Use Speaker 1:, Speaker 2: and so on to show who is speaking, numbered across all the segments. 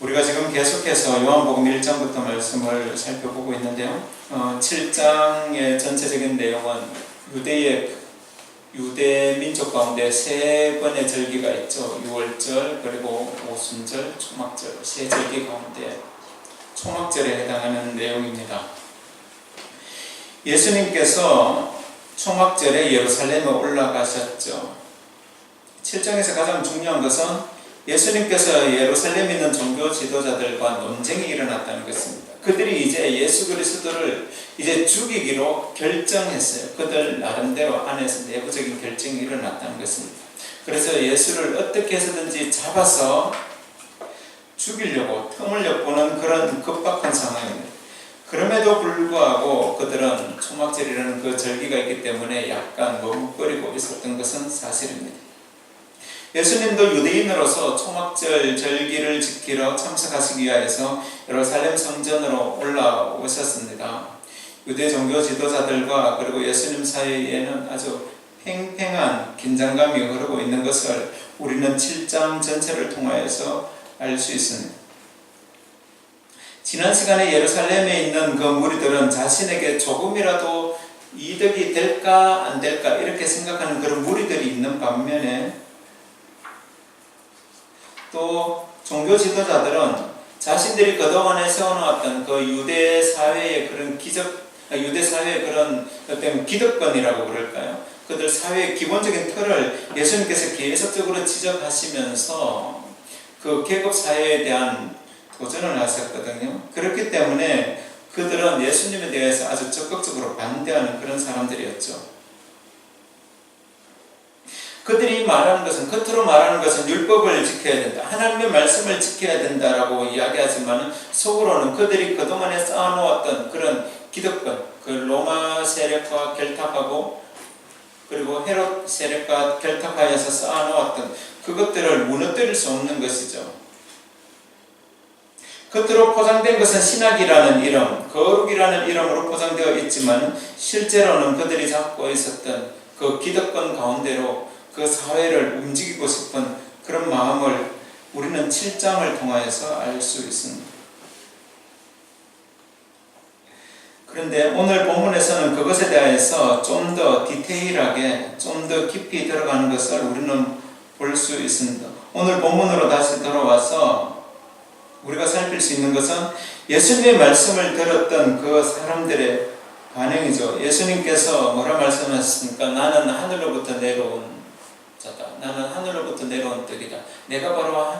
Speaker 1: 우리가 지금 계속해서 요한복음 1장부터 말씀을 살펴보고 있는데요. 7장의 전체적인 내용은 유대 민족 가운데 세 번의 절기가 있죠. 유월절, 그리고 오순절, 초막절, 세 절기 가운데 초막절에 해당하는 내용입니다. 예수님께서 초막절에 예루살렘에 올라가셨죠. 7장에서 가장 중요한 것은 예수님께서 예루살렘에 있는 종교 지도자들과 논쟁이 일어났다는 것입니다. 그들이 이제 예수 그리스도를 이제 죽이기로 결정했어요. 그들 나름대로 안에서 내부적인 결정이 일어났다는 것입니다. 그래서 예수를 어떻게 해서든지 잡아서 죽이려고 틈을 엿보는 그런 급박한 상황입니다. 그럼에도 불구하고 그들은 초막절이라는 그 절기가 있기 때문에 약간 머뭇거리고 있었던 것은 사실입니다. 예수님도 유대인으로서 초막절 절기를 지키러 참석하시기 위해서 예루살렘 성전으로 올라오셨습니다. 유대 종교 지도자들과 그리고 예수님 사이에는 아주 팽팽한 긴장감이 흐르고 있는 것을 우리는 7장 전체를 통하여서 알 수 있습니다. 지난 시간에 예루살렘에 있는 그 무리들은 자신에게 조금이라도 이득이 될까 안 될까 이렇게 생각하는 그런 무리들이 있는 반면에 또 종교 지도자들은 자신들이 그동안에 세워놓았던 그 유대 사회의 그런 유대 사회의 그런 어떤 기득권이라고 그럴까요? 그들 사회의 기본적인 틀을 예수님께서 계속적으로 지적하시면서 그 계급 사회에 대한 도전을 하셨거든요. 그렇기 때문에 그들은 예수님에 대해서 아주 적극적으로 반대하는 그런 사람들이었죠. 그들이 말하는 것은, 겉으로 말하는 것은 율법을 지켜야 된다, 하나님의 말씀을 지켜야 된다라고 이야기하지만 속으로는 그들이 그동안에 쌓아놓았던 그런 기득권, 그 로마 세력과 결탁하고 그리고 헤롯 세력과 결탁하여서 쌓아놓았던 그것들을 무너뜨릴 수 없는 것이죠. 겉으로 포장된 것은 신학이라는 이름, 거룩이라는 이름으로 포장되어 있지만 실제로는 그들이 잡고 있었던 그 기득권 가운데로 그 사회를 움직이고 싶은 그런 마음을 우리는 7장을 통하여서 알 수 있습니다. 그런데 오늘 본문에서는 그것에 대해서 좀 더 디테일하게, 좀 더 깊이 들어가는 것을 우리는 볼 수 있습니다. 오늘 본문으로 다시 돌아와서 우리가 살필 수 있는 것은 예수님의 말씀을 들었던 그 사람들의 반응이죠. 예수님께서 뭐라 말씀하셨습니까? 나는 하늘로부터 내려온 자다. 나는 하늘로부터 내려온 떡이다. 내가 바로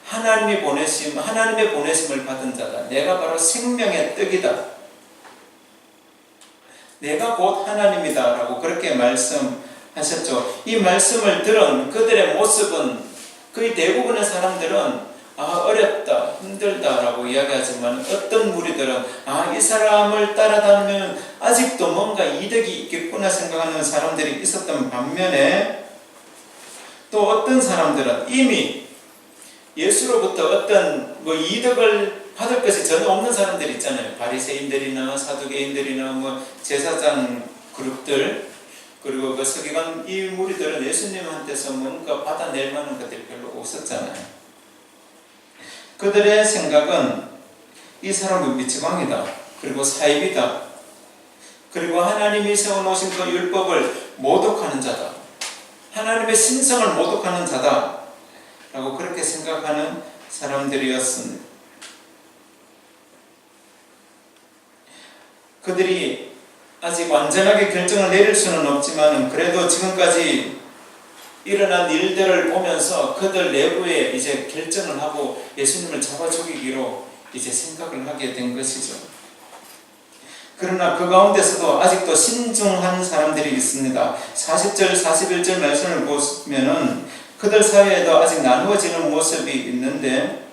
Speaker 1: 하나님의 보내심을 받은 자다. 내가 바로 생명의 떡이다. 내가 곧 하나님이다 라고 그렇게 말씀하셨죠. 이 말씀을 들은 그들의 모습은 거의 대부분의 사람들은 어렵다, 힘들다 라고 이야기하지만 어떤 무리들은 이 사람을 따라다니면 아직도 뭔가 이득이 있겠구나 생각하는 사람들이 있었던 반면에 또 어떤 사람들은 이미 예수로부터 어떤 이득을 받을 것이 전혀 없는 사람들 있잖아요. 바리새인들이나 사두개인들이나 제사장 그룹들, 그리고 그 서기관 이 무리들은 예수님한테서 뭔가 받아낼 만한 것들이 별로 없었잖아요. 그들의 생각은 이 사람은 미치광이다, 그리고 사입이다, 그리고 하나님이 세워놓으신 그 율법을 모독하는 자다, 하나님의 신성을 모독하는 자다 라고 그렇게 생각하는 사람들이었습니다. 그들이 아직 완전하게 결정을 내릴 수는 없지만 그래도 지금까지 일어난 일들을 보면서 그들 내부에 이제 결정을 하고 예수님을 잡아 죽이기로 이제 생각을 하게 된 것이죠. 그러나 그 가운데서도 아직도 신중한 사람들이 있습니다. 40절, 41절 말씀을 보면은 그들 사이에도 아직 나누어지는 모습이 있는데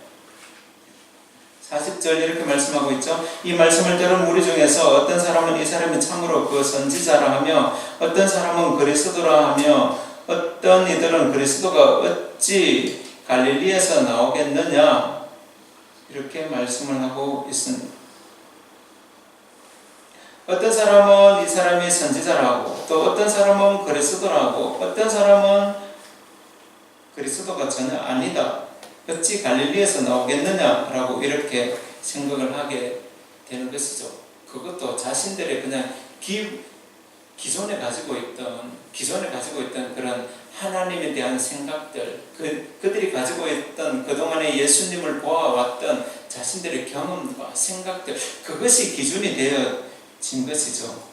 Speaker 1: 40절 이렇게 말씀하고 있죠. 이 말씀을 들은 무리 중에서 어떤 사람은 이 사람이 참으로 그 선지자라 하며 어떤 사람은 그리스도라 하며 어떤 이들은 그리스도가 어찌 갈릴리에서 나오겠느냐 이렇게 말씀을 하고 있습니다. 어떤 사람은 이 사람이 선지자라고, 또 어떤 사람은 그리스도라고, 어떤 사람은 그리스도가 전혀 아니다 어찌 갈릴리에서 나오겠느냐라고 이렇게 생각을 하게 되는 것이죠. 그것도 자신들의 그냥 기존에 가지고 있던 그런 하나님에 대한 생각들, 그들이 가지고 있던 그동안에 예수님을 보아왔던 자신들의 경험과 생각들, 그것이 기준이 되어진 것이죠.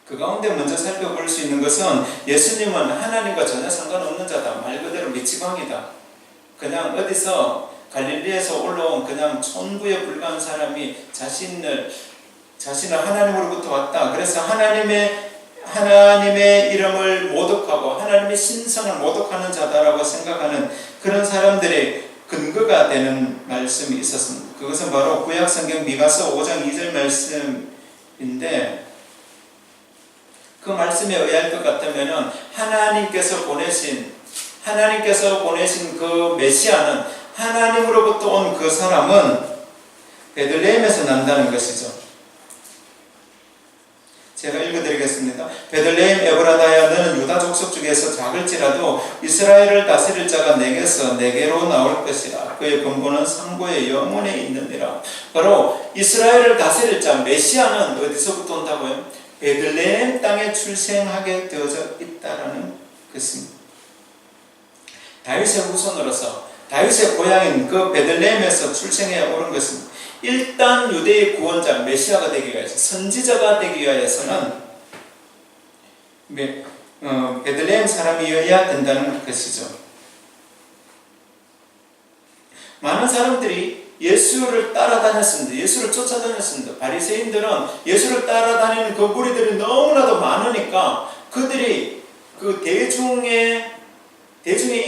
Speaker 1: 그 가운데 먼저 살펴볼 수 있는 것은 예수님은 하나님과 전혀 상관없는 자다. 말 그대로 미치광이다. 그냥 어디서 갈릴리에서 올라온 그냥 촌부에 불과한 사람이 자신을 하나님으로부터 왔다. 그래서 하나님의 이름을 모독하고 하나님의 신성을 모독하는 자다라고 생각하는 그런 사람들의 근거가 되는 말씀이 있었습니다. 그것은 바로 구약성경 미가서 5장 2절 말씀인데, 그 말씀에 의할 것 같으면 하나님께서 보내신 그 메시아는, 하나님으로부터 온 그 사람은 베들레헴에서 난다는 것이죠. 제가 읽어드리겠습니다. 베들레헴 에브라다야, 너는 유다 족속 중에서 작을지라도 이스라엘을 다스릴 자가 내게로 나올 것이라. 그의 근본은 상고의 영혼에 있느니라. 바로 이스라엘을 다스릴 자 메시아는 어디서부터 온다고요? 베들레헴 땅에 출생하게 되어져 있다라는 것입니다. 다윗의 후손으로서 다윗의 고향인 그 베들레헴에서 출생해 오른 것입니다. 일단 유대의 구원자 메시아가 되기 위해서, 선지자가 되기 위해서는 베들레헴 사람이어야 된다는 것이죠. 많은 사람들이 예수를 따라다녔습니다. 예수를 쫓아다녔습니다. 바리새인들은 예수를 따라다니는 그 무리들이 너무나도 많으니까 그들이 그 대중의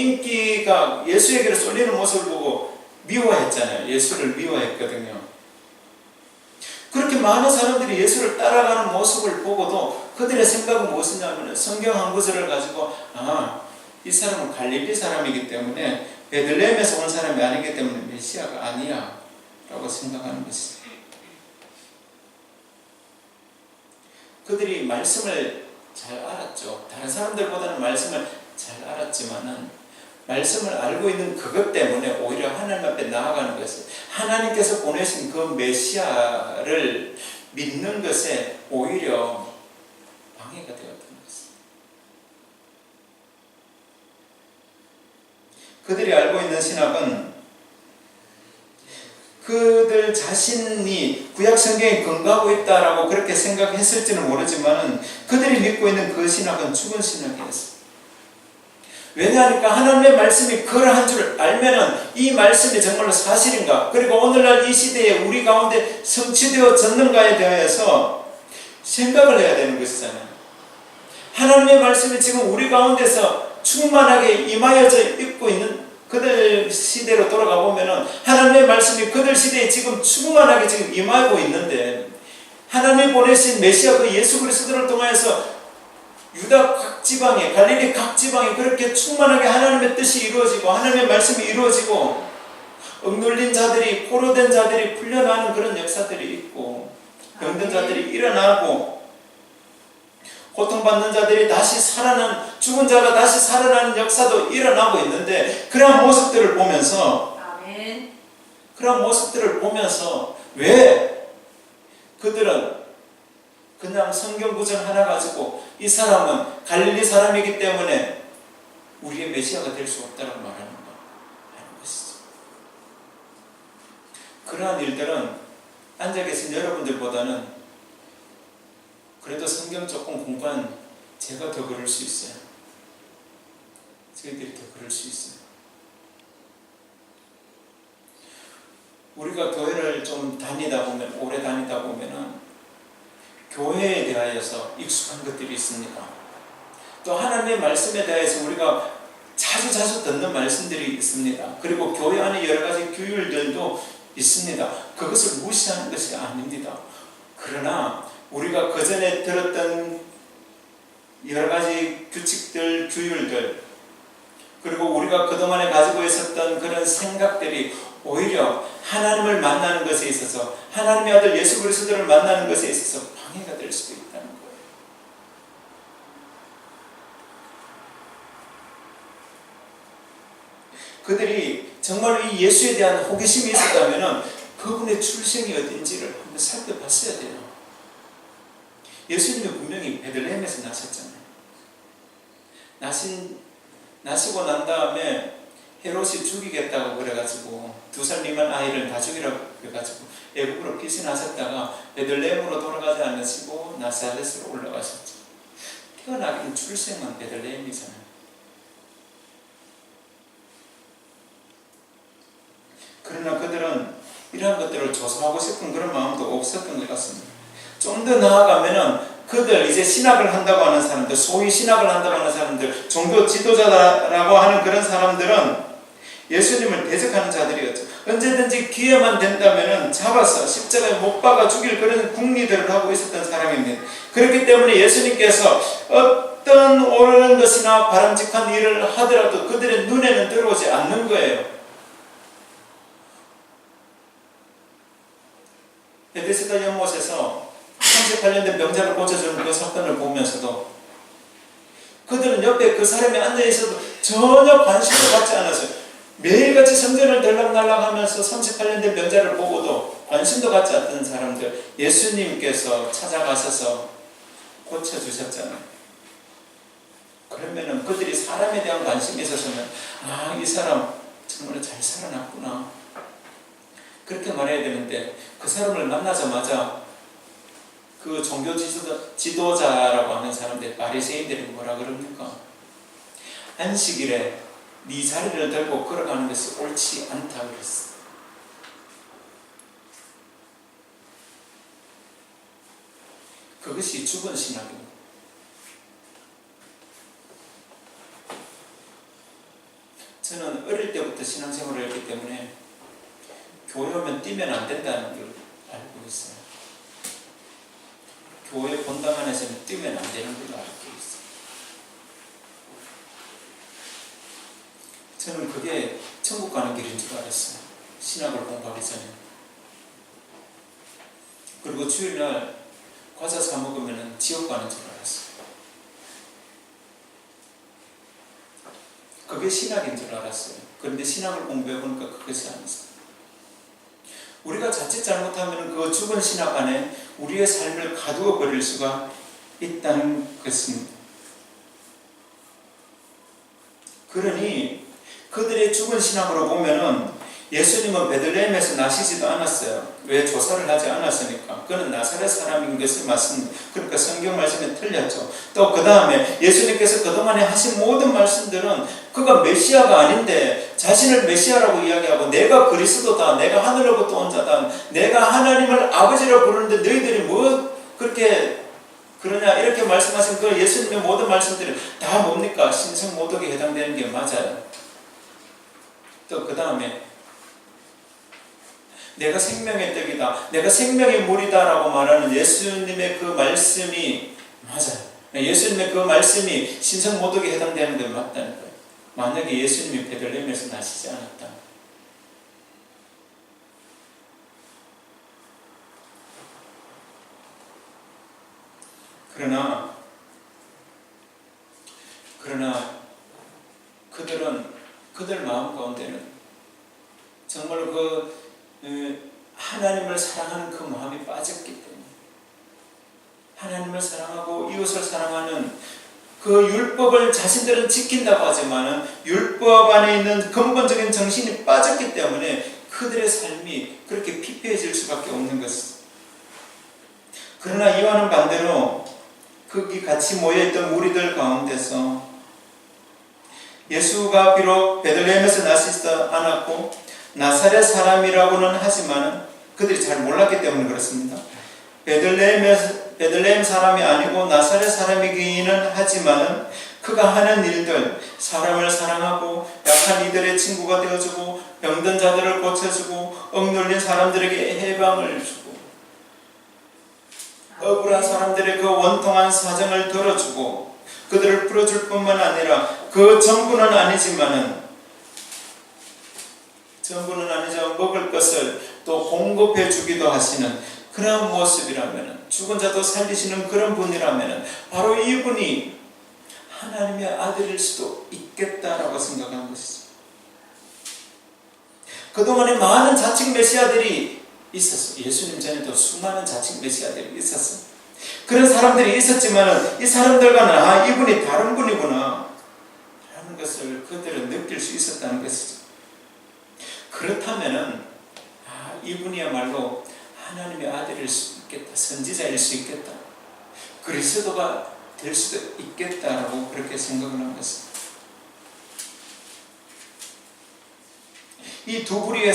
Speaker 1: 인기가 예수에게로 쏠리는 모습을 보고 미워했잖아요. 예수를 미워했거든요. 그렇게 많은 사람들이 예수를 따라가는 모습을 보고도 그들의 생각은 무엇이냐면 성경 한 구절을 가지고, 이 사람은 갈릴리 사람이기 때문에, 베들레헴에서 온 사람이 아니기 때문에 메시아가 아니야 라고 생각하는 것이죠. 그들이 말씀을 잘 알았죠. 다른 사람들보다는 말씀을 잘 알았지만은, 말씀을 알고 있는 그것 때문에 오히려 하나님 앞에 나아가는 것을, 하나님께서 보내신 그 메시아를 믿는 것에 오히려 방해가 되었던 것입니다. 그들이 알고 있는 신학은 그들 자신이 구약 성경에 근거하고 있다라고 그렇게 생각했을지는 모르지만은, 그들이 믿고 있는 그 신학은 죽은 신학이었습니다. 왜냐하니까 하나님의 말씀이 그러한 줄 알면은 이 말씀이 정말로 사실인가, 그리고 오늘날 이 시대에 우리 가운데 성취되어졌는가에 대해서 생각을 해야 되는 것이잖아요. 하나님의 말씀이 지금 우리 가운데서 충만하게 임하여져 있고 있는, 그들 시대로 돌아가 보면은 하나님의 말씀이 그들 시대에 지금 충만하게 지금 임하고 있는데, 하나님이 보내신 메시아 그 예수 그리스도를 통하여서 유다 각 지방에, 갈릴리 각 지방에 그렇게 충만하게 하나님의 뜻이 이루어지고 하나님의 말씀이 이루어지고, 억눌린 자들이, 포로된 자들이 풀려나는 그런 역사들이 있고, 병든 자들이 일어나고, 고통받는 자들이 다시 살아나는, 죽은 자가 다시 살아나는 역사도 일어나고 있는데, 그러한 모습들을 보면서 왜 그들은 그냥 성경 구절 하나 가지고 이 사람은 갈릴리 사람이기 때문에 우리의 메시아가 될 수 없다고 말하는 것이죠. 그러한 일들은 앉아 계신 여러분들보다는 그래도 성경 조금 공부한 제가 더 그럴 수 있어요. 저희들이 더 그럴 수 있어요. 우리가 교회를 좀 오래 다니다 보면은 교회에 대하여서 익숙한 것들이 있습니다. 또 하나님의 말씀에 대해서 우리가 자주 듣는 말씀들이 있습니다. 그리고 교회 안에 여러 가지 규율들도 있습니다. 그것을 무시하는 것이 아닙니다. 그러나 우리가 그전에 들었던 여러 가지 규칙들, 규율들, 그리고 우리가 그동안에 가지고 있었던 그런 생각들이 오히려 하나님을 만나는 것에 있어서, 하나님의 아들 예수 그리스도를 만나는 것에 있어서 방해가 될 수도 있다는 거예요. 그들이 정말 이 예수에 대한 호기심이 있었다면 그분의 출생이 어딘지를 한번 살펴봤어야 돼요. 예수님이 분명히 베들레헴에서 나셨잖아요. 나시고 난 다음에 헤롯이 죽이겠다고 그래가지고 2살 미만 아이를 다 죽이라고 그래가지고 애국으로 피신하셨다가 베들레헴으로 돌아가지 않으시고 나사렛으로 올라가셨죠. 태어나긴 출생은 베들레헴이잖아요. 그러나 그들은 이러한 것들을 조사하고 싶은 그런 마음도 없었던 것 같습니다. 좀 더 나아가면은 그들 이제 신학을 한다고 하는 사람들, 소위 신학을 한다고 하는 사람들, 종교 지도자라고 하는 그런 사람들은 예수님을 대적하는 자들이었죠. 언제든지 기회만 된다면은 잡아서 십자가에 못 박아 죽일 그런 궁리들을 하고 있었던 사람입니다. 그렇기 때문에 예수님께서 어떤 옳은 것이나 바람직한 일을 하더라도 그들의 눈에는 들어오지 않는 거예요. 베데스다 연못에서 38년 된 병자를 고쳐주는 그 사건을 보면서도 그들은 옆에 그 사람이 앉아있어도 전혀 관심을 갖지 않았어요. 매일같이 성전을 들락날락 하면서 38년 된 병자를 보고도 관심도 갖지 않던 사람들, 예수님께서 찾아가셔서 고쳐주셨잖아요. 그러면은 그들이 사람에 대한 관심이 있어서는 이 사람 정말 잘 살아났구나, 그렇게 말해야 되는데, 그 사람을 만나자마자 그 종교 지도자라고 하는 사람들, 바리새인들이 뭐라 그럽니까? 안식일에 네 자리를 들고 걸어가는 것이 옳지 않다 그랬어. 그것이 죽은 신학입니다. 저는 어릴 때부터 신앙생활을 했기 때문에 교회 오면 뛰면 안 된다는 걸 알고 있어요. 교회 본당 안에서는 뛰면 안 되는 걸로 알고 있어요. 저는 그게 천국 가는 길인 줄 알았어요. 신학을 공부하기 전에. 그리고 주일날 과자 사 먹으면 지옥 가는 줄 알았어요. 그게 신학인 줄 알았어요. 그런데 신학을 공부해 보니까 그것이 아니었어요. 우리가 자칫 잘못하면 그 죽은 신학 안에 우리의 삶을 가두어 버릴 수가 있다는 것입니다. 그러니 그들의 죽은 신학으로 보면은 예수님은 베들레헴에서 나시지도 않았어요. 왜? 조사를 하지 않았으니까. 그는 나사렛 사람인 것이 맞습니다. 그러니까 성경 말씀이 틀렸죠. 또 그 다음에 예수님께서 그동안에 하신 모든 말씀들은 그가 메시아가 아닌데 자신을 메시아라고 이야기하고 내가 그리스도다, 내가 하늘로부터 온 자다, 내가 하나님을 아버지로 부르는데 너희들이 뭐 그렇게 그러냐, 이렇게 말씀하신 그 예수님의 모든 말씀들이 다 뭡니까? 신성모독에 해당되는 게 맞아요. 또 그 다음에 내가 생명의 떡이다, 내가 생명의 물이다 라고 말하는 예수님의 그 말씀이 맞아요. 예수님의 그 말씀이 신성모독에 해당되는 데 맞다는 거예요. 만약에 예수님이 베들레헴에서 나시지 않았다, 그러나 그들 마음 가운데는 정말 하나님을 사랑하는 그 마음이 빠졌기 때문에, 하나님을 사랑하고 이웃을 사랑하는 그 율법을 자신들은 지킨다고 하지만 율법 안에 있는 근본적인 정신이 빠졌기 때문에 그들의 삶이 그렇게 피폐해질 수밖에 없는 것입니다. 그러나 이와는 반대로 거기 같이 모여있던 무리들 가운데서 예수가 비록 베들레헴에서 나시지 않았고 나사렛 사람이라고는 하지만 그들이 잘 몰랐기 때문에 그렇습니다. 베들레헴 사람이 아니고 나사렛 사람이기는 하지만 그가 하는 일들, 사람을 사랑하고 약한 이들의 친구가 되어주고 병든 자들을 고쳐주고 억눌린 사람들에게 해방을 주고 억울한 사람들의 그 원통한 사정을 들어주고 그들을 풀어줄 뿐만 아니라 그 전부는 아니지만 먹을 것을 또 공급해 주기도 하시는 그런 모습이라면, 죽은 자도 살리시는 그런 분이라면 바로 이분이 하나님의 아들일 수도 있겠다라고 생각한 것이죠. 그동안에 많은 자칭 메시아들이 있었어. 예수님 전에도 수많은 자칭 메시아들이 있었어. 그런 사람들이 있었지만 이 사람들과는 이분이 다른 분이구나 라는 것을 그들은 느낄 수 있었다는 것이죠. 그렇다면은 이분이야말로 하나님의 아들일 수 있겠다, 선지자일 수 있겠다, 그리스도가 될 수도 있겠다라고 그렇게 생각을 한 것입니다. 이 두 부류의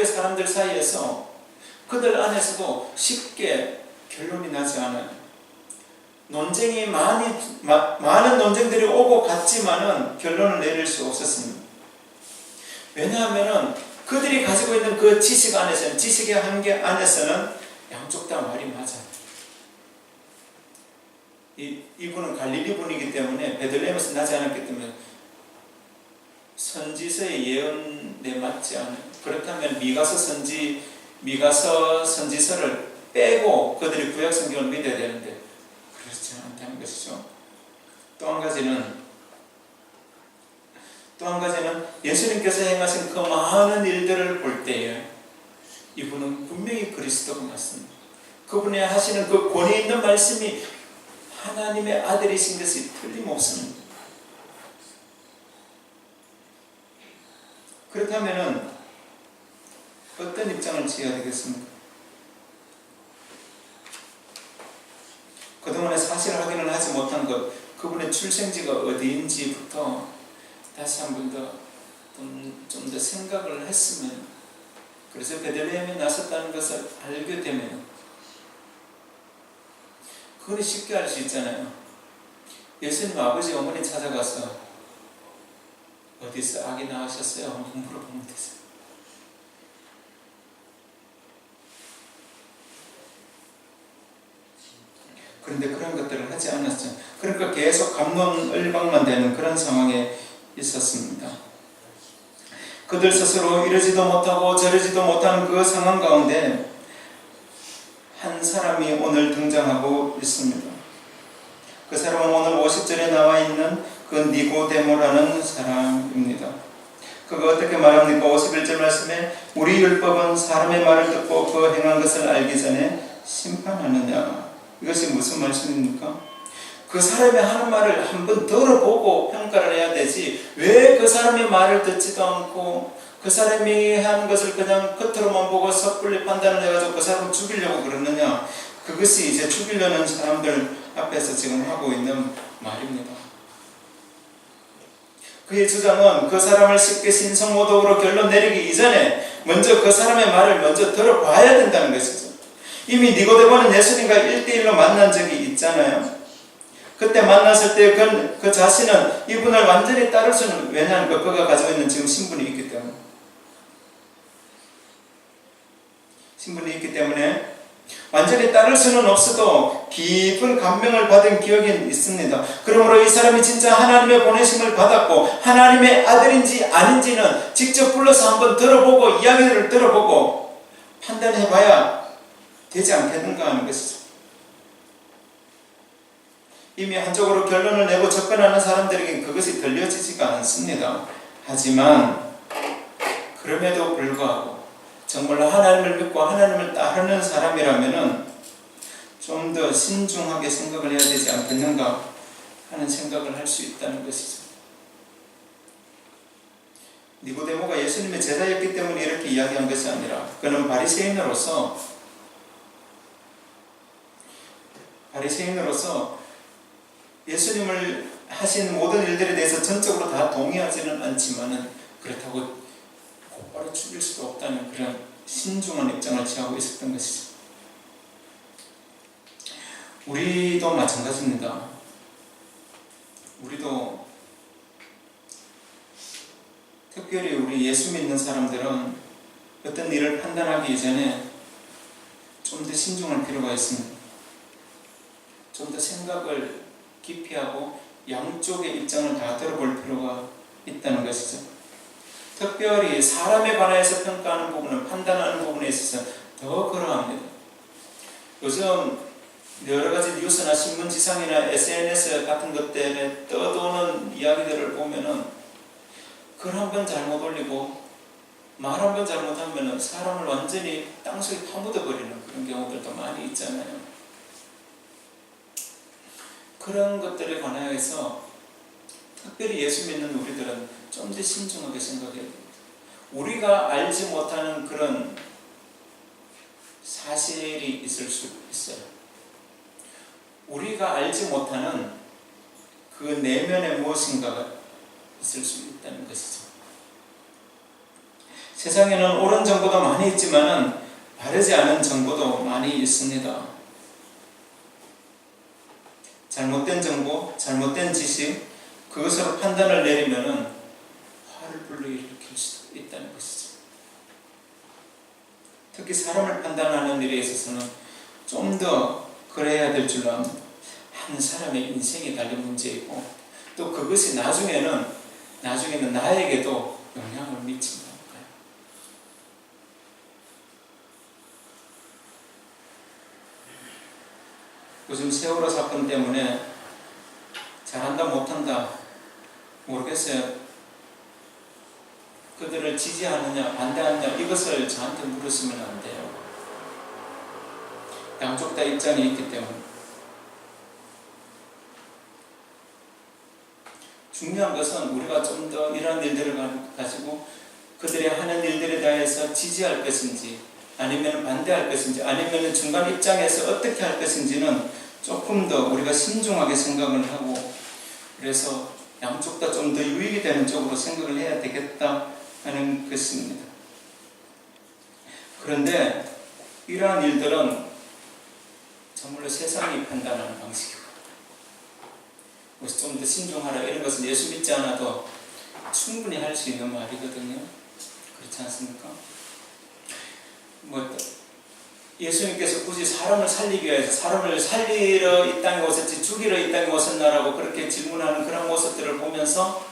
Speaker 1: 사람들 사이에서 그들 안에서도 쉽게 결론이 나지 않아요. 논쟁이 많은 논쟁들이 오고 갔지만은 결론을 내릴 수 없었습니다. 왜냐하면은 그들이 가지고 있는 그 지식의 한계 안에서는 양쪽 다 말이 맞아요. 이분은 갈릴리 분이기 때문에 베들레헴에서 나지 않았기 때문에 선지서의 예언에 맞지 않아요. 그렇다면 미가서 선지서를 빼고 그들이 구약 성경을 믿어야 되는데 그렇지 않다는 것이죠. 또 한 가지는 예수님께서 행하신 그 많은 일들을 볼 때에 이분은 분명히 그리스도가 맞습니다. 그분이 하시는 그 권위 있는 말씀이 하나님의 아들이신 것이 틀림없습니다. 그렇다면 어떤 입장을 취해야 되겠습니까? 그동안에 사실 확인을 하지 못한 것, 그분의 출생지가 어디인지부터 다시 한 번 더 좀 더 생각을 했으면, 그래서 베들레헴에 나섰다는 것을 알게 되면 그건 쉽게 알 수 있잖아요. 예수님 아버지 어머니 찾아가서 어디서 아기 낳으셨어요? 한번 물어보면 되죠. 그런데 그런 것들을 하지 않았죠. 그러니까 계속 감론을박만 되는 그런 상황에 있었습니다. 그들 스스로 이러지도 못하고 저러지도 못하는 그 상황 가운데 한 사람이 오늘 등장하고 있습니다. 그 사람은 오늘 50절에 나와 있는 그 니고데모라는 사람입니다. 그가 어떻게 말합니까? 51절 말씀에 우리 율법은 사람의 말을 듣고 그 행한 것을 알기 전에 심판하느냐. 이것이 무슨 말씀입니까? 그 사람이 하는 말을 한번 들어보고 평가를 해야 되지, 왜 그 사람의 말을 듣지도 않고 그 사람이 하는 것을 그냥 겉으로만 보고 섣불리 판단을 해가지고 그 사람을 죽이려고 그러느냐. 그것이 이제 죽이려는 사람들 앞에서 지금 하고 있는 말입니다. 그의 주장은 그 사람을 쉽게 신성모독으로 결론 내리기 이전에 먼저 그 사람의 말을 먼저 들어봐야 된다는 것이죠. 이미 니고데모는 예수님과 1대1로 만난 적이 있잖아요. 그때 만났을 때 그 자신은 이분을 완전히 따를 수는, 왜냐하면 그가 가지고 있는 지금 신분이 있기 때문에 완전히 따를 수는 없어도 깊은 감명을 받은 기억이 있습니다. 그러므로 이 사람이 진짜 하나님의 보내심을 받았고 하나님의 아들인지 아닌지는 직접 불러서 한번 들어보고 이야기를 들어보고 판단해봐야 되지 않겠는가 하는 것이죠. 이미 한쪽으로 결론을 내고 접근하는 사람들에게 그것이 들려지지가 않습니다. 하지만 그럼에도 불구하고 정말 하나님을 믿고 하나님을 따르는 사람이라면 좀 더 신중하게 생각을 해야 되지 않겠는가 하는 생각을 할 수 있다는 것이죠. 니고데모가 예수님의 제자였기 때문에 이렇게 이야기한 것이 아니라 그는 바리새인으로서 예수님을 하신 모든 일들에 대해서 전적으로 다 동의하지는 않지만은 그렇다고 곧바로 죽일 수도 없다는 그런 신중한 입장을 취하고 있었던 것이죠. 우리도 마찬가지입니다. 우리도 특별히 우리 예수 믿는 사람들은 어떤 일을 판단하기 전에 좀 더 신중할 필요가 있습니다. 좀 더 생각을 깊이 하고 양쪽의 입장을 다 들어볼 필요가 있다는 것이죠. 특별히 사람에 관해서 평가하는 부분은, 판단하는 부분에 있어서 더 그러합니다. 요즘 여러 가지 뉴스나 신문지상이나 SNS 같은 것들에 떠도는 이야기들을 보면은 글 한 번 잘못 올리고 말 한 번 잘못하면 사람을 완전히 땅속에 파묻어버리는 그런 경우들도 많이 있잖아요. 그런 것들에 관하여서 특별히 예수 믿는 우리들은 좀 더 신중하게 생각해야 됩니다. 우리가 알지 못하는 그런 사실이 있을 수 있어요. 우리가 알지 못하는 그 내면에 무엇인가가 있을 수 있다는 것이죠. 세상에는 옳은 정보도 많이 있지만 바르지 않은 정보도 많이 있습니다. 잘못된 정보, 잘못된 지식, 그것으로 판단을 내리면 화를 불러일으킬 수 있다는 것이죠. 특히 사람을 판단하는 일에 있어서는 좀 더 그래야 될 줄로 압니다. 한 사람의 인생이 달린 문제이고 또 그것이 나중에는 나에게도 영향을 미친다. 요즘 세월호 사건 때문에 잘한다 못한다 모르겠어요. 그들을 지지하느냐 반대하느냐 이것을 저한테 물으시면 안 돼요. 양쪽 다 입장이 있기 때문에. 중요한 것은 우리가 좀 더 이러한 일들을 가지고 그들이 하는 일들에 대해서 지지할 것인지 아니면 반대할 것인지 아니면 중간 입장에서 어떻게 할 것인지는 조금 더 우리가 신중하게 생각을 하고 그래서 양쪽 다 좀 더 유익이 되는 쪽으로 생각을 해야 되겠다 하는 것입니다. 그런데 이러한 일들은 정말로 세상이 판단하는 방식이고 좀 더 신중하라 이런 것은 예수 믿지 않아도 충분히 할 수 있는 말이거든요. 그렇지 않습니까? 예수님께서 굳이 사람을 살리기 위해서 사람을 살리러 이 땅에 오셨지 죽이러 이 땅에 오셨나라고 그렇게 질문하는 그런 모습들을 보면서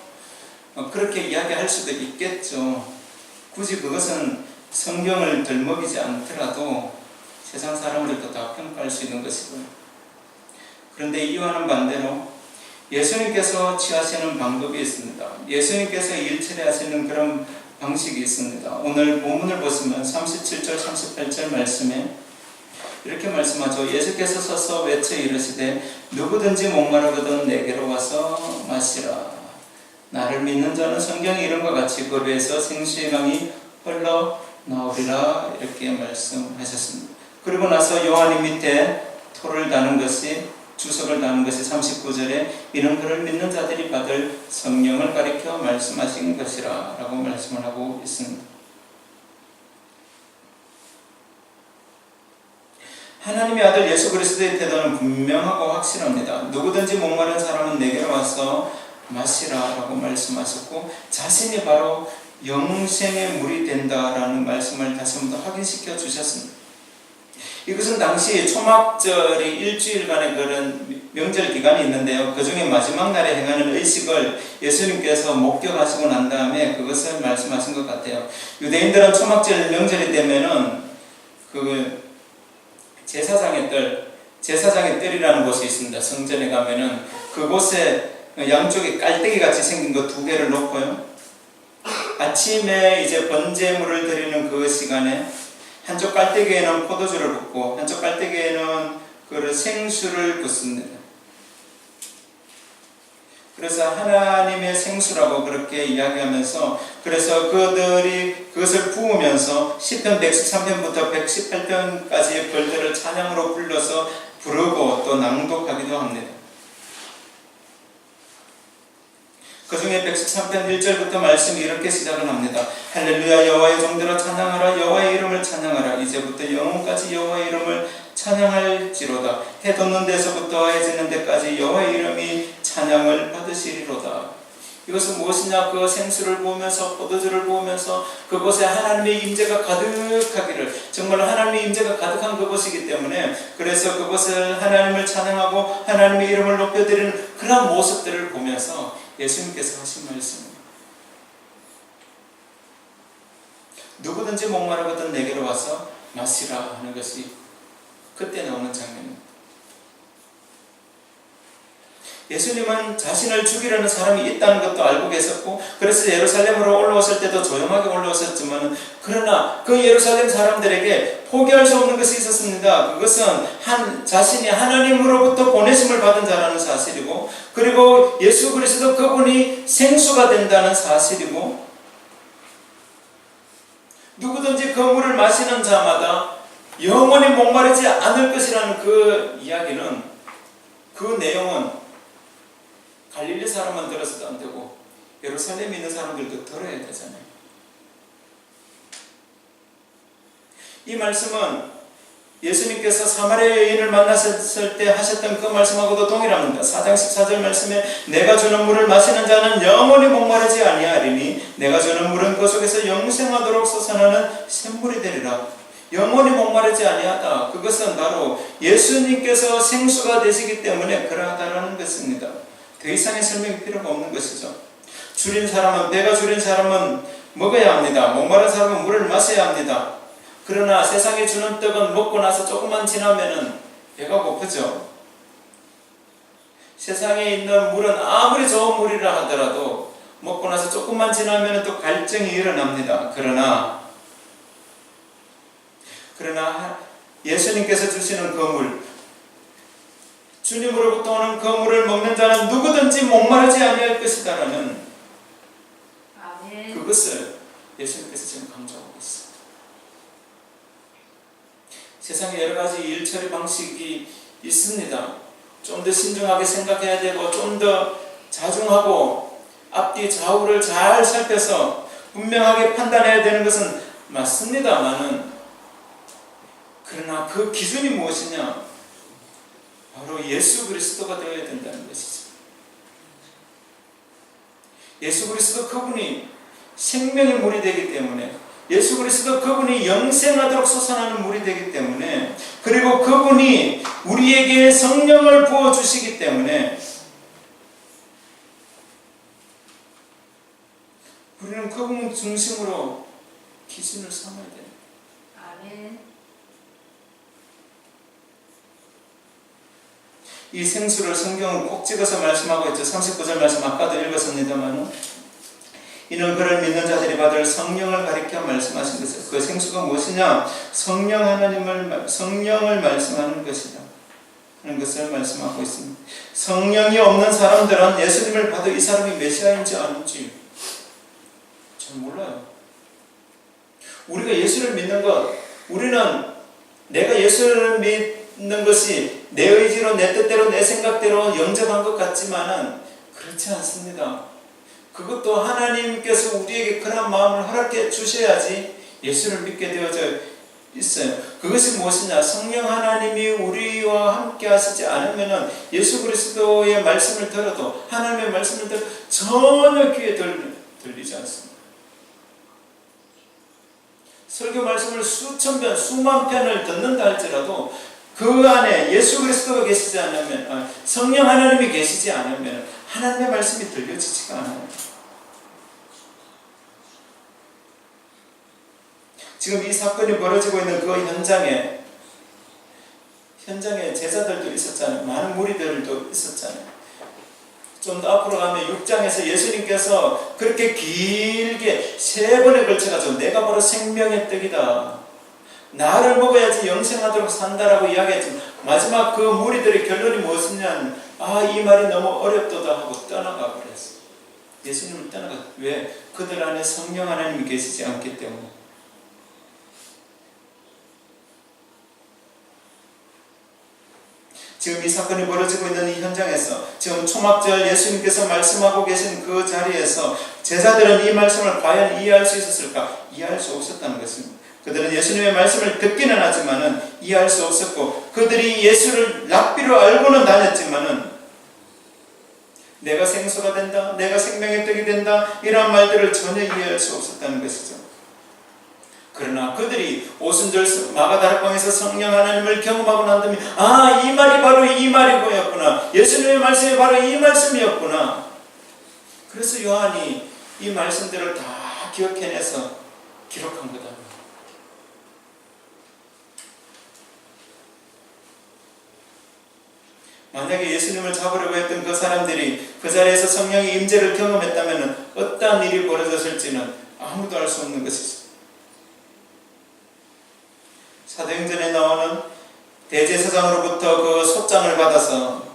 Speaker 1: 그렇게 이야기할 수도 있겠죠. 굳이 그것은 성경을 들먹이지 않더라도 세상 사람들도 다 평가할 수 있는 것이고요. 그런데 이와는 반대로 예수님께서 취하시는 방법이 있습니다. 예수님께서 일처리 하시는 그런 방식이 있습니다. 오늘 본문을 보시면 37절 38절 말씀에 이렇게 말씀하죠. 예수께서 서서 외쳐 이르시되 누구든지 목마르거든 내게로 와서 마시라. 나를 믿는 자는 성경에 이름과 같이 그 배에서 생수의 강이 흘러나오리라 이렇게 말씀하셨습니다. 그리고 나서 요한이 밑에 토를 다는 것이 주석을 다는 것이 39절에 이는 그를 믿는 자들이 받을 성령을 가리켜 말씀하신 것이라 라고 말씀을 하고 있습니다. 하나님의 아들 예수 그리스도의 태도는 분명하고 확실합니다. 누구든지 목마른 사람은 내게로 와서 마시라 라고 말씀하셨고 자신이 바로 영생의 물이 된다라는 말씀을 다시 한 번 더 확인시켜 주셨습니다. 이것은 당시 초막절이 일주일간의 그런 명절 기간이 있는데요. 그 중에 마지막 날에 행하는 의식을 예수님께서 목격하시고 난 다음에 그것을 말씀하신 것 같아요. 유대인들은 초막절 명절이 되면은 그 제사장의 뜰이라는 곳이 있습니다. 성전에 가면은 그곳에 양쪽에 깔때기 같이 생긴 거 2개를 놓고요. 아침에 이제 번제물을 드리는 그 시간에 한쪽 깔때기에는 포도주를 붓고 한쪽 깔때기에는 그 생수를 붓습니다. 그래서 하나님의 생수라고 그렇게 이야기하면서 그래서 그들이 그것을 부으면서 시편 113편부터 118편까지의 벌들을 찬양으로 불러서 부르고 또 낭독하기도 합니다. 그 중에 113편 1절부터 말씀이 이렇게 시작을 합니다. 할렐루야 여호와의 종들아 찬양하라 여호와의 이름을 찬양하라 이제부터 영원까지 여호와의 이름을 찬양할지로다 해 돋는 데서부터 해지는 데까지 여호와의 이름이 찬양을 받으시리로다. 이것은 무엇이냐? 그 생수를 부으면서 포도주를 부으면서 그곳에 하나님의 임재가 가득하기를 정말 하나님의 임재가 가득한 그곳이기 때문에 그래서 그곳을 하나님을 찬양하고 하나님의 이름을 높여드리는 그런 모습들을 보면서 예수님께서 하신 말씀입니다. 누구든지 목마르거든 내게로 와서 마시라 하는 것이 그때 나오는 장면입니다. 예수님은 자신을 죽이려는 사람이 있다는 것도 알고 계셨고, 그래서 예루살렘으로 올라오실 때도 조용하게 올라오셨지만, 그러나 그 예루살렘 사람들에게 포기할 수 없는 것이 있었습니다. 그것은 자신이 하나님으로부터 보내심을 받은 자라는 사실이고, 그리고 예수 그리스도 그분이 생수가 된다는 사실이고, 누구든지 그 물을 마시는 자마다 영원히 목마르지 않을 것이라는 그 이야기는, 그 내용은 갈릴리 사람만 들어서도 안 되고 예루살렘에 있는 사람들도 들어야 되잖아요. 이 말씀은 예수님께서 사마리아 여인을 만났을 때 하셨던 그 말씀하고도 동일합니다. 4장 14절 말씀에 내가 주는 물을 마시는 자는 영원히 목마르지 아니하리니 내가 주는 물은 그 속에서 영생하도록 솟아나는 샘물이 되리라. 영원히 목마르지 아니하다. 그것은 바로 예수님께서 생수가 되시기 때문에 그러하다라는 것입니다. 더 이상의 설명이 필요가 없는 것이죠. 배가 줄인 사람은 먹어야 합니다. 목마른 사람은 물을 마셔야 합니다. 그러나 세상에 주는 떡은 먹고 나서 조금만 지나면은 배가 고프죠. 세상에 있는 물은 아무리 좋은 물이라 하더라도 먹고 나서 조금만 지나면은 또 갈증이 일어납니다. 그러나 예수님께서 주시는 그 물, 주님으로부터 오는 그 물을 먹는 자는 누구든지 목마르지 아니할 것이다라는 그것을 예수님께서 지금 강조하고 있습니다. 세상에 여러 가지 일 처리 방식이 있습니다. 좀 더 신중하게 생각해야 되고, 좀 더 자중하고, 앞뒤 좌우를 잘 살펴서 분명하게 판단해야 되는 것은 맞습니다만은, 그러나 그 기준이 무엇이냐? 바로 예수 그리스도가 되어야 된다는 것이죠. 예수 그리스도 그분이 생명의 물이 되기 때문에, 예수 그리스도 그분이 영생하도록 솟아나는 물이 되기 때문에, 그리고 그분이 우리에게 성령을 부어주시기 때문에 우리는 그분 중심으로 기준을 삼아야 돼요.
Speaker 2: 아멘.
Speaker 1: 이 생수를 성경은 꼭 찍어서 말씀하고 있죠. 39절 말씀 아까도 읽었습니다만, 이는 그를 믿는 자들이 받을 성령을 가리켜 말씀하신 것이다. 그 생수가 무엇이냐? 성령을 말씀하는 것이다 하는 것을 말씀하고 있습니다. 성령이 없는 사람들은 예수님을 봐도 이 사람이 메시아인지 아닌지 잘 몰라요. 우리가 예수를 믿는 것, 우리는 내가 예수를 믿는 것이 내 의지로, 내 뜻대로, 내 생각대로 영접한 것 같지만은 그렇지 않습니다. 그것도 하나님께서 우리에게 그런 마음을 허락해 주셔야지 예수를 믿게 되어져 있어요. 그것이 무엇이냐? 성령 하나님이 우리와 함께 하시지 않으면은 예수 그리스도의 말씀을 들어도, 하나님의 말씀을 들어도 전혀 귀에 들리지 않습니다. 설교 말씀을 수천 편, 수만 편을 듣는다 할지라도 그 안에 예수 그리스도가 계시지 않으면, 성령 하나님이 계시지 않으면 하나님의 말씀이 들려지지가 않아요. 지금 이 사건이 벌어지고 있는 그 현장에 제자들도 있었잖아요. 많은 무리들도 있었잖아요. 좀 더 앞으로 가면 6장에서 예수님께서 그렇게 길게 3번에 걸쳐가지고 내가 바로 생명의 떡이다, 나를 먹어야지 영생하도록 산다라고 이야기했지만, 마지막 그 무리들의 결론이 무엇이냐면, 이 말이 너무 어렵도다 하고 떠나가 버렸어요. 예수님을 떠나가. 왜? 그들 안에 성령 하나님이 계시지 않기 때문에. 지금 이 사건이 벌어지고 있는 이 현장에서, 지금 초막절 예수님께서 말씀하고 계신 그 자리에서 제자들은 이 말씀을 과연 이해할 수 있었을까? 이해할 수 없었다는 것입니다. 그들은 예수님의 말씀을 듣기는 하지만은 이해할 수 없었고, 그들이 예수를 랍비로 알고는 다녔지만은 내가 생수가 된다, 내가 생명의 떡이 된다, 이런 말들을 전혀 이해할 수 없었다는 것이죠. 그러나 그들이 오순절 마가다락방에서 성령 하나님을 경험하고 난 다음에, 이 말이 바로 이 말이고였구나, 예수님의 말씀이 바로 이 말씀이었구나. 그래서 요한이 이 말씀들을 다 기억해내서 기록한 거다. 만약에 예수님을 잡으려고 했던 그 사람들이 그 자리에서 성령의 임재를 경험했다면 어떠한 일이 벌어졌을지는 아무도 알 수 없는 것이죠. 사도행전에 나오는 대제사장으로부터 그 소장을 받아서,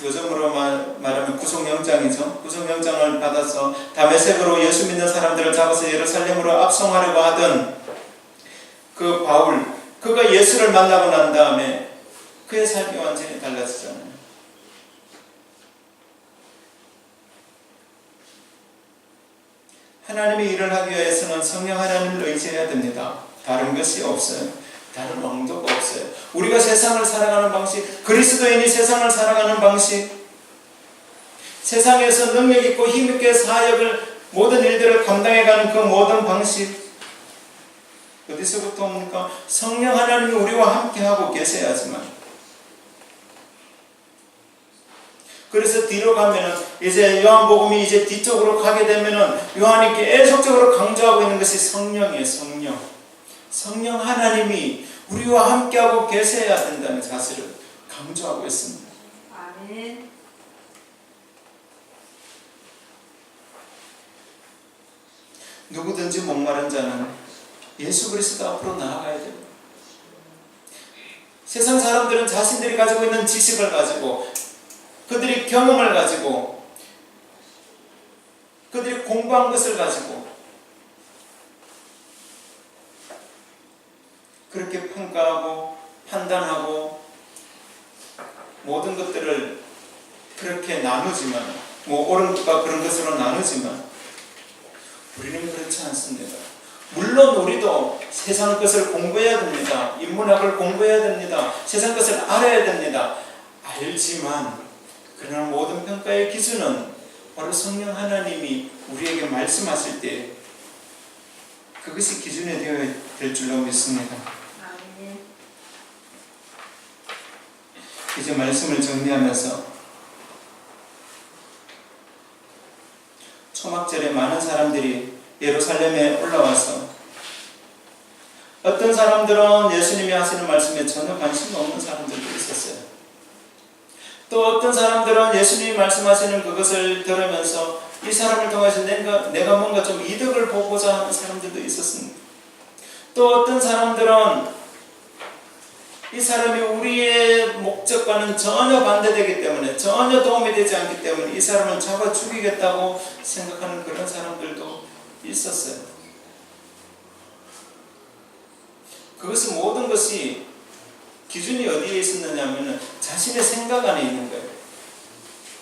Speaker 1: 요즘으로 말하면 구속영장이죠. 구속영장을 받아서 다메섹으로 예수 믿는 사람들을 잡아서 예루살렘으로 압송하려고 하던 그 바울, 그가 예수를 만나고 난 다음에 그의 삶이 완전히 달라지잖아요. 하나님의 일을 하기 위해서는 성령 하나님을 의지해야 됩니다. 다른 것이 없어요. 다른 방도가 없어요. 우리가 세상을 살아가는 방식, 그리스도인이 세상을 살아가는 방식, 세상에서 능력 있고 힘 있게 사역을, 모든 일들을 감당해가는 그 모든 방식, 어디서부터 옵니까? 성령 하나님이 우리와 함께하고 계셔야지만. 그래서 뒤로 가면은, 이제 요한복음이 이제 뒤쪽으로 가게 되면은 요한이 계속적으로 강조하고 있는 것이 성령이에요. 성령. 성령 하나님이 우리와 함께하고 계셔야 된다는 사실을 강조하고 있습니다.
Speaker 2: 아멘.
Speaker 1: 누구든지 목마른 자는 예수 그리스도 앞으로 나아가야 됩니다. 세상 사람들은 자신들이 가지고 있는 지식을 가지고, 그들이 경험을 가지고, 그들이 공부한 것을 가지고 그렇게 평가하고 판단하고 모든 것들을 그렇게 나누지만, 옳은 것과 그런 것으로 나누지만 우리는 그렇지 않습니다. 물론 우리도 세상 것을 공부해야 됩니다. 인문학을 공부해야 됩니다. 세상 것을 알아야 됩니다. 알지만 그러나 모든 평가의 기준은 바로 성령 하나님이 우리에게 말씀하실 때 그것이 기준이 되어야 될 줄로 믿습니다.
Speaker 2: 아멘.
Speaker 1: 이제 말씀을 정리하면서, 초막절에 많은 사람들이 예루살렘에 올라와서, 어떤 사람들은 예수님이 하시는 말씀에 전혀 관심이 없는 사람들도 있었어요. 또 어떤 사람들은 예수님이 말씀하시는 그것을 들으면서 이 사람을 통해서 내가 뭔가 좀 이득을 보고자 하는 사람들도 있었습니다. 또 어떤 사람들은 이 사람이 우리의 목적과는 전혀 반대되기 때문에, 전혀 도움이 되지 않기 때문에 이 사람을 잡아 죽이겠다고 생각하는 그런 사람들도 있었어요. 그것은 모든 것이 기준이 어디에 있었느냐 하면 자신의 생각 안에 있는 거예요.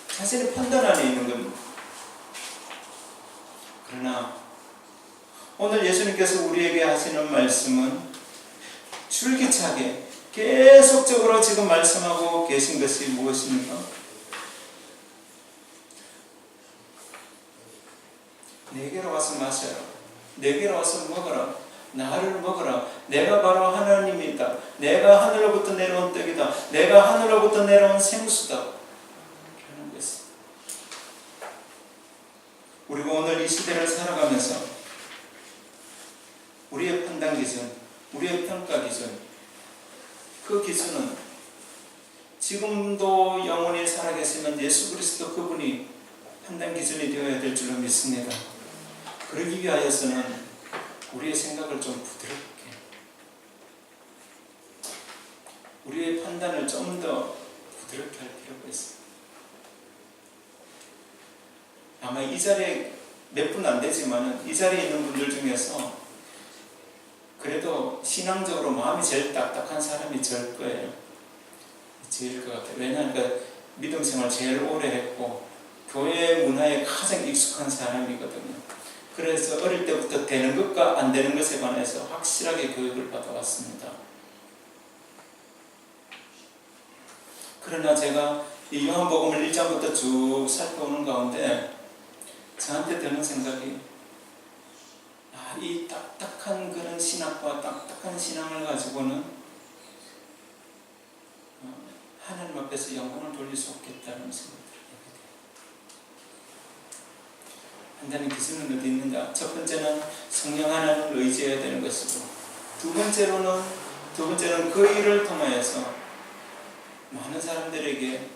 Speaker 1: 자신의 판단 안에 있는 겁니다. 그러나 오늘 예수님께서 우리에게 하시는 말씀은 줄기차게 계속적으로 지금 말씀하고 계신 것이 무엇입니까? 내게로 와서 마셔라. 내게로 와서 먹어라. 나를 먹어라. 내가 바로 하나님이다. 내가 하늘로부터 내려온 떡이다. 내가 하늘로부터 내려온 생수다. 하는 것이. 우리가 오늘 이 시대를 살아가면서 우리의 판단 기준, 우리의 평가 기준, 그 기준은 지금도 영원히 살아계시는 예수 그리스도 그분이 판단 기준이 되어야 될 줄로 믿습니다. 그러기 위하여서는 우리의 생각을 좀 부드럽게, 우리의 판단을 좀 더 부드럽게 할 필요가 있습니다. 아마 이 자리에 몇 분 안 되지만 이 자리에 있는 분들 중에서 그래도 신앙적으로 마음이 제일 딱딱한 사람이 저일 거예요. 제일 것 같아요. 왜냐하면 믿음 생활 제일 오래 했고 교회 문화에 가장 익숙한 사람이거든요. 그래서 어릴 때부터 되는 것과 안 되는 것에 관해서 확실하게 교육을 받아왔습니다. 그러나 제가 이 요한복음을 1장부터 쭉 살펴오는 가운데 저한테 드는 생각이, 이 딱딱한 그런 신학과 딱딱한 신앙을 가지고는 하나님 앞에서 영광을 돌릴 수 없겠다는 생각이 들게 돼요. 판단의 기준은 어디 있는가? 첫 번째는 성령 하나님을 의지해야 되는 것이고, 두 번째는 그 일을 통하여서 많은 사람들에게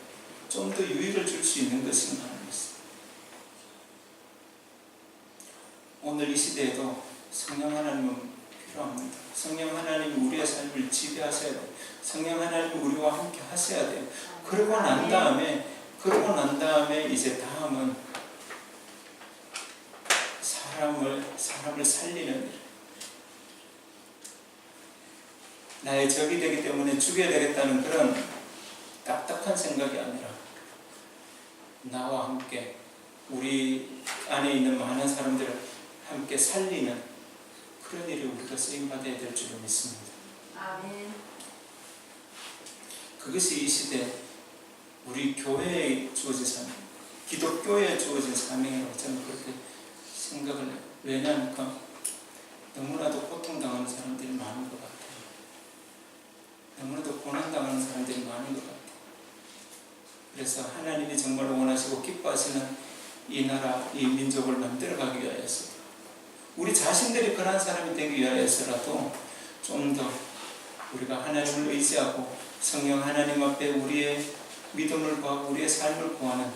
Speaker 1: 좀 더 유익을 줄 수 있는 것인가 하는 것입니다. 오늘 이 시대에도 성령 하나님은 필요합니다. 성령 하나님이 우리의 삶을 지배하셔야 돼요. 성령 하나님이 우리와 함께 하셔야 돼요. 그러고 난 다음에 이제 다음은 사람을 살리는 일. 나의 적이 되기 때문에 죽여야 되겠다는 그런 딱딱한 생각이 아니라 나와 함께 우리 안에 있는 많은 사람들을 함께 살리는 그런 일에 우리가 쓰임받아야 될 줄을 믿습니다.
Speaker 2: 아멘.
Speaker 1: 그것이 이 시대 우리 교회에 주어진 사명, 기독교에 주어진 사명이라고 저는 그렇게 생각을 해요. 왜냐하면 너무나도 고통당하는 사람들이 많은 것 같아요. 너무나도 고난당하는 사람들이 많은 것 같아요. 그래서 하나님이 정말 원하시고 기뻐하시는 이 나라, 이 민족을 만들어가기 위하여서 우리 자신들이 그런 사람이 되기 위하여서라도 좀 더 우리가 하나님을 의지하고 성령 하나님 앞에 우리의 믿음을 구하고 우리의 삶을 구하는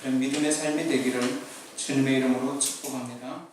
Speaker 1: 그런 믿음의 삶이 되기를 주님의 이름으로 축복합니다.